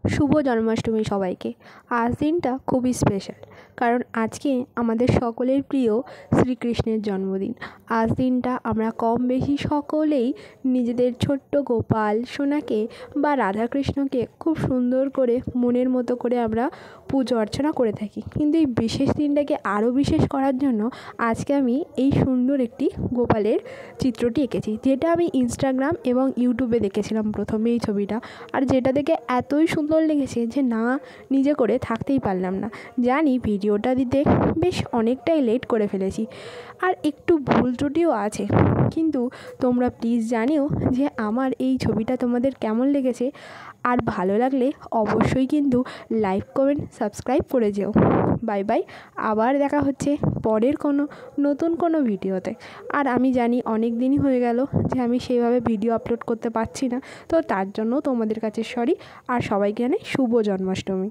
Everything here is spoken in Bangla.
শুভ জন্মাষ্টমী সবাইকে। আজ দিনটা খুবই স্পেশাল, কারণ আজকে আমাদের সকলের প্রিয় শ্রীকৃষ্ণের জন্মদিন। আজ দিনটা আমরা কম বেশি সকলেই নিজেদের ছোট্ট গোপাল সোনাকে বা রাধাকৃষ্ণকে খুব সুন্দর করে মনের মতো করে আমরা পুজো অর্চনা করে থাকি। কিন্তু এই বিশেষ দিনটাকে আরও বিশেষ করার জন্য আজকে আমি এই সুন্দর একটি গোপালের চিত্রটি এঁকেছি, যেটা আমি ইনস্টাগ্রাম এবং ইউটিউবে দেখেছিলাম প্রথমে এই ছবিটা। আর যেটা দেখে এতই সুন্দর লেগেছে যে না নিজে করে থাকতেই পারলাম না। জানি ভিডিওটা দিতে বেশ অনেকটাই লেট করে ফেলেছি, আর একটু ভুল ত্রুটিও আছে, কিন্তু তোমরা প্লিজ জানিও যে আমার এই ছবিটা তোমাদের কেমন লেগেছে। আর ভালো লাগলে অবশ্যই কিন্তু লাইক কমেন্ট সাবস্ক্রাইব করে যেও। বাই বাই, আবার দেখা হচ্ছে পরের কোনো নতুন কোনো ভিডিওতে। আর আমি জানি অনেক দিনই হয়ে গেল যে আমি সেইভাবে ভিডিও আপলোড করতে পারছি না, তো তার জন্য তোমাদের কাছে সরি। আর সবাইকে জানাই শুভ জন্মাষ্টমী।